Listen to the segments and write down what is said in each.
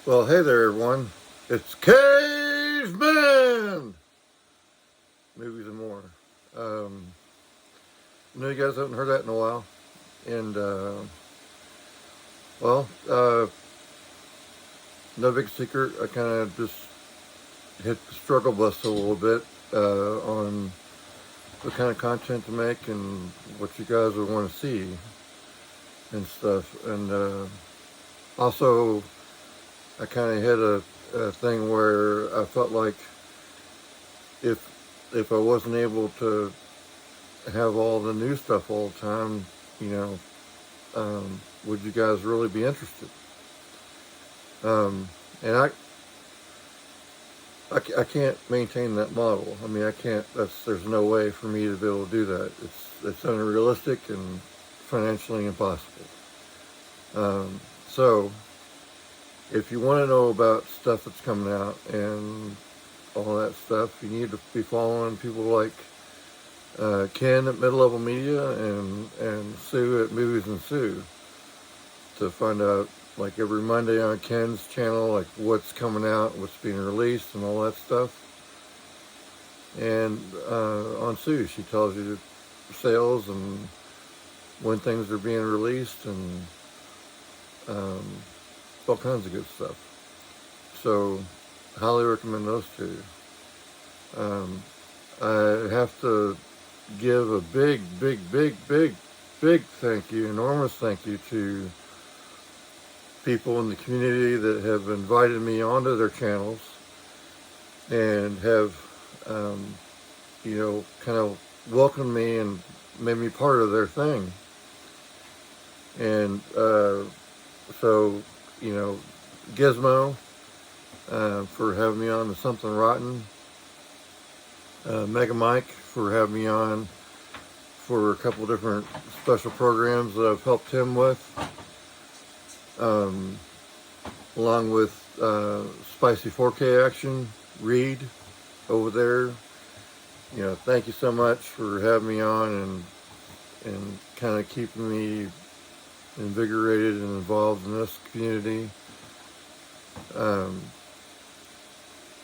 Well, hey there, everyone. It's Caveman! Movies and more. I know you guys haven't heard that in a while. And, no big secret. I kind of just hit the struggle bus a little bit on the kind of content to make and what you guys would want to see and stuff. And also, I kind of hit a thing where I felt like if I wasn't able to have all the new stuff all the time, would you guys really be interested? And I can't maintain that model. I mean, I can't. There's no way for me to be able to do that. It's unrealistic and financially impossible. So, if you want to know about stuff that's coming out and all that stuff, you need to be following people like Ken at Mid-Level Media and Sue at Movies and Sue to find out, like every Monday on Ken's channel, like what's coming out, what's being released, and all that stuff. And on Sue, she tells you the sales and when things are being released and all kinds of good stuff. So, highly recommend those two. I have to give a big thank you, enormous thank you to people in the community that have invited me onto their channels and have, kind of welcomed me and made me part of their thing. And so, Gizmo for having me on the Something Rotten, Mega Mike for having me on for a couple different special programs that I've helped him with, along with Spicy 4K Action, Reed over there. Thank you so much for having me on and kind of keeping me invigorated and involved in this community.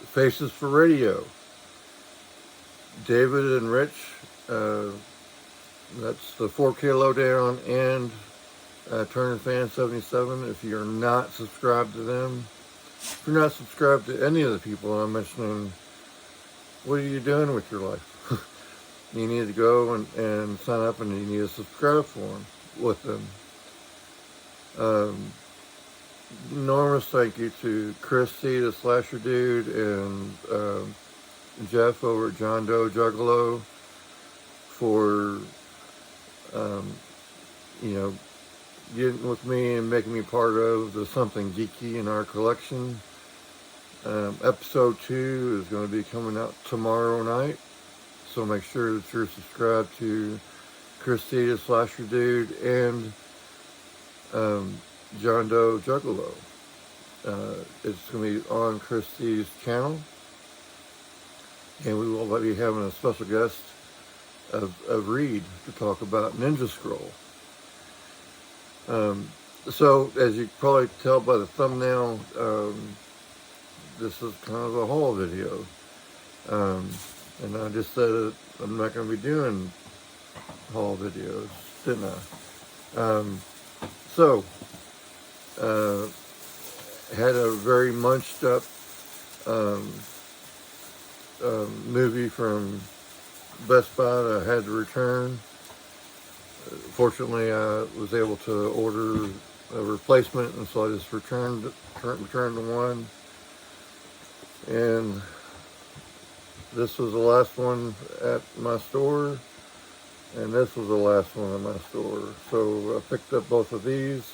Faces for Radio, David and Rich, that's the 4K Lowdown and Turner Fan 77. If you're not subscribed to them, if you're not subscribed to any of the people I'm mentioning, what are you doing with your life? You need to go and sign up, and you need to subscribe with them. Enormous thank you to Chris C, the Slasher Dude, and Jeff over at John Doe Juggalo for, getting with me and making me part of the Something Geeky in our collection. Episode 2 is going to be coming out tomorrow night, so make sure that you're subscribed to Chris C, the Slasher Dude, and John Doe Juggalo. It's going to be on Chris C's channel, and we will be having a special guest of Reed to talk about Ninja Scroll. So, as you probably tell by the thumbnail, this is kind of a haul video. And I just said I'm not going to be doing haul videos, didn't I? Had a very munched up movie from Best Buy that I had to return. Fortunately, I was able to order a replacement, and so I just returned the one. And this was the last one at my store, and this was the last one at my store. So I picked up both of these.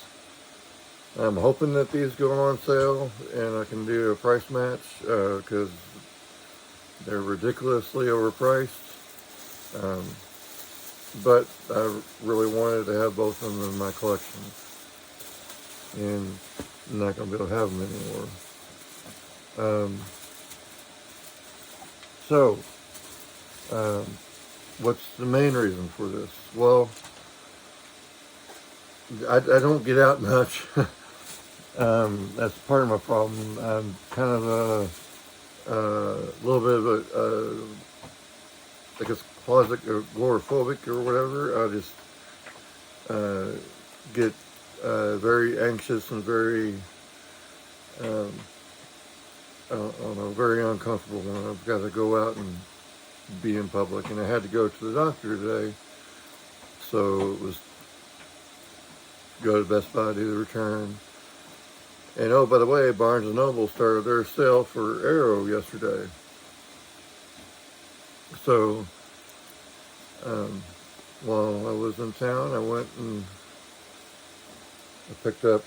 I'm hoping that these go on sale and I can do a price match because they're ridiculously overpriced. But I really wanted to have both of them in my collection, and I'm not going to be able to have them anymore. What's the main reason for this? Well, I don't get out much. That's part of my problem. I'm kind of a little bit of a, I guess, closet agoraphobic or whatever. I just get very anxious and very, um, I don't know, very uncomfortable when I've got to go out and be in public. And I had to go to the doctor today, so it was go to Best Buy, do the return. And oh, by the way, Barnes & Noble started their sale for Arrow yesterday. So while I was in town, I went and I picked up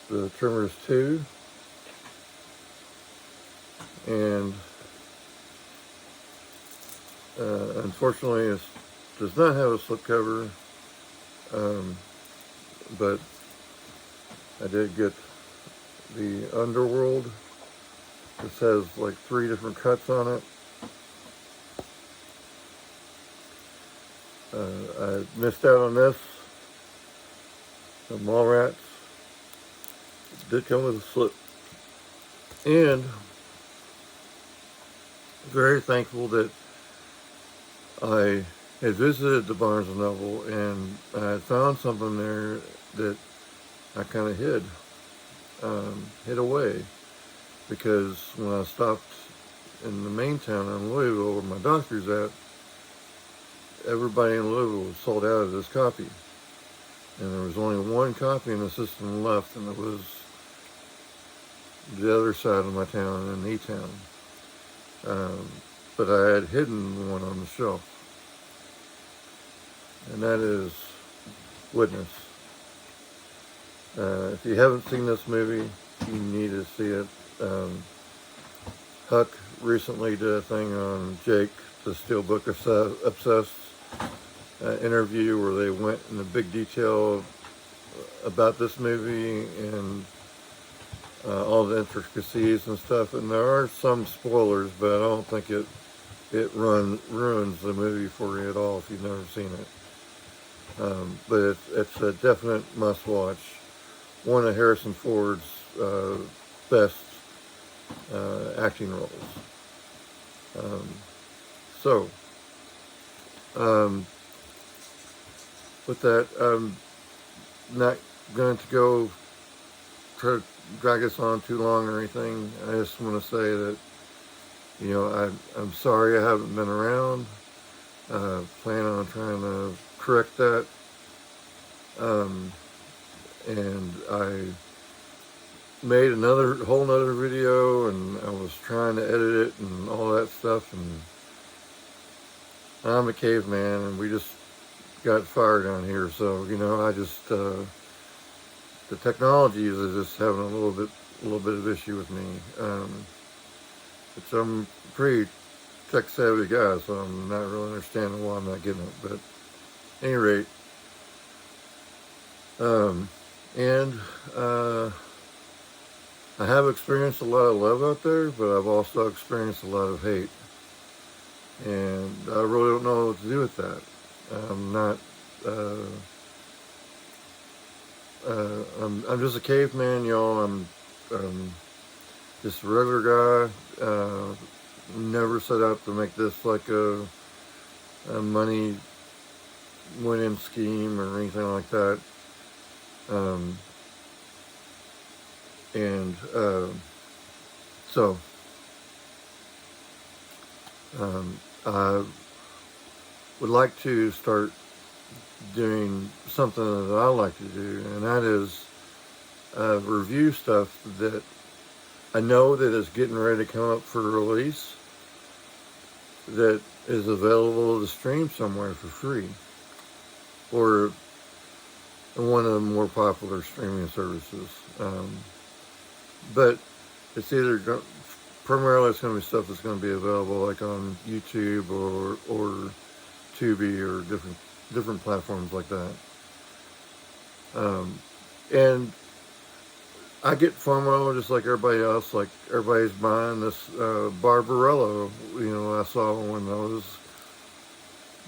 the Trimmers 2, and unfortunately it does not have a slipcover, but I did get the Underworld. This has like 3 different cuts on it. I missed out on this. The Mallrats did come with a slip. And very thankful that I had visited the Barnes & Noble and I had found something there that I kind of hid away, because when I stopped in the main town in Louisville where my doctor's at, everybody in Louisville was sold out of this copy, and there was only one copy in the system left, and it was the other side of my town in E-Town. But I had hidden one on the shelf, and that is Witness. If you haven't seen this movie, you need to see it. Huck recently did a thing on Jake, the Steelbook Obsessed interview, where they went into big detail about this movie and all the intricacies and stuff. And there are some spoilers, but I don't think it ruins the movie for you at all if you've never seen it. But it's a definite must-watch. One of Harrison Ford's best acting roles. With that, I'm not going to go try to drag us on too long or anything. I just want to say that, you know, I'm sorry I haven't been around. Plan on trying to correct that. And I made whole nother video, and I was trying to edit it and all that stuff, and I'm a caveman, and we just got fired down here, so, you know, I just, the technology is just having a little bit of issue with me. Which I'm a pretty tech savvy guy, so I'm not really understanding why I'm not getting it, but at any rate, I have experienced a lot of love out there, but I've also experienced a lot of hate, and I really don't know what to do with that. I'm not, I'm just a caveman, y'all. I'm just a regular guy. Never set out to make this like a money winning scheme or anything like that. I would like to start doing something that I like to do, and that is review stuff that I know that is getting ready to come up for release, that is available to stream somewhere for free, or one of the more popular streaming services. But it's either primarily it's going to be stuff that's going to be available like on YouTube or Tubi or different platforms like that. And I get FOMO just like everybody else. Like everybody's buying this Barbarella. You know, I saw when I was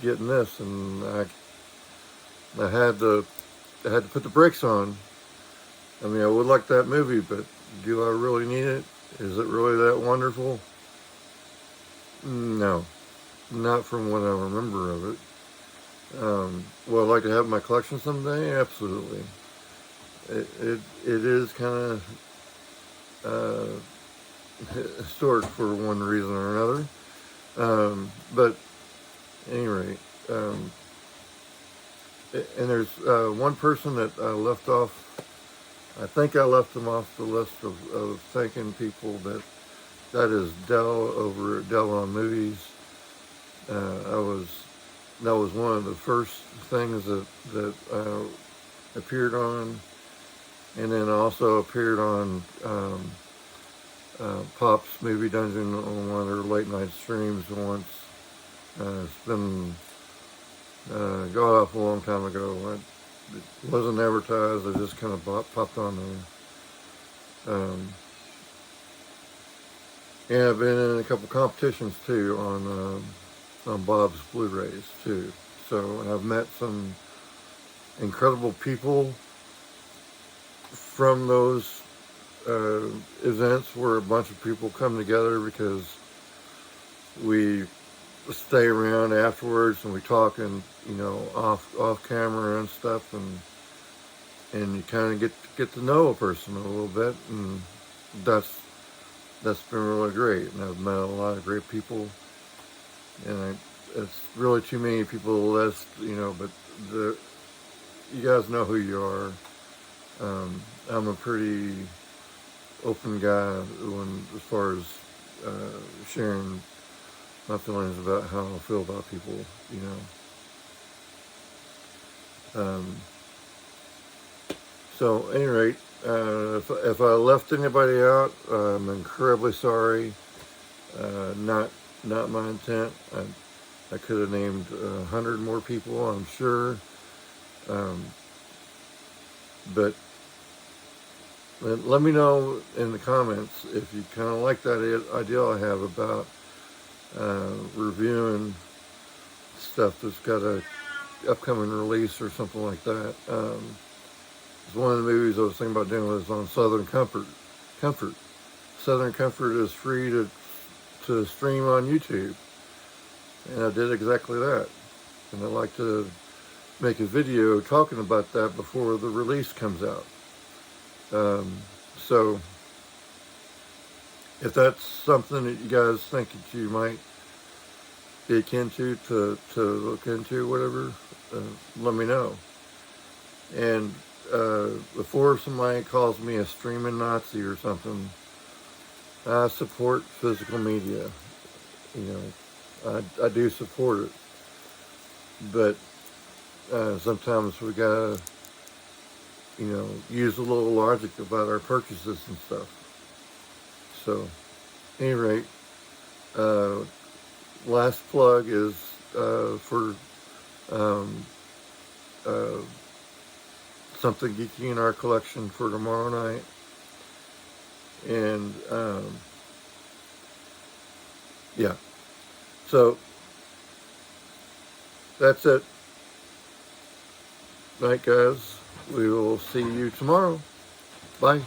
getting this, and I had to put the brakes on. I mean, I would like that movie, but do I really need it? Is it really that wonderful? No, not from what I remember of it. Would I like to have my collection someday? Absolutely. It is kind of historic for one reason or another. But at any rate, and there's one person that I left off. I think I left them off the list of thanking people. That is Dell over at Dell on Movies. That was one of the first things that appeared on, and then also appeared on Pop's Movie Dungeon on one of their late night streams once. It's been got off a long time ago. It wasn't advertised. I just kind of popped on there. And I've been in a couple competitions too on Bob's Blu-rays too. So, and I've met some incredible people from those events where a bunch of people come together because we stay around afterwards and we talk, and you know, off camera and stuff, and you kind of get to know a person a little bit, and that's been really great. And I've met a lot of great people, and it's really too many people to list, you know, but you guys know who you are. I'm a pretty open guy as far as sharing my feelings about how I feel about people, you know. So, at any rate, if I left anybody out, I'm incredibly sorry. Not my intent. I could have named 100 more people, I'm sure. But let me know in the comments if you kind of like that idea I have about reviewing stuff that's got a upcoming release or something like that. It's one of the movies I was thinking about doing was on Southern Comfort. Southern Comfort is free to stream on YouTube, and I did exactly that. And I'd like to make a video talking about that before the release comes out. So if that's something that you guys think that you might be akin to look into, whatever, let me know. And before somebody calls me a streaming Nazi or something, I support physical media. You know, I do support it, but sometimes we gotta, you know, use a little logic about our purchases and stuff. So, at any rate, last plug is for something geeky in our collection for tomorrow night. And yeah, so that's it. Night, guys. We will see you tomorrow. Bye.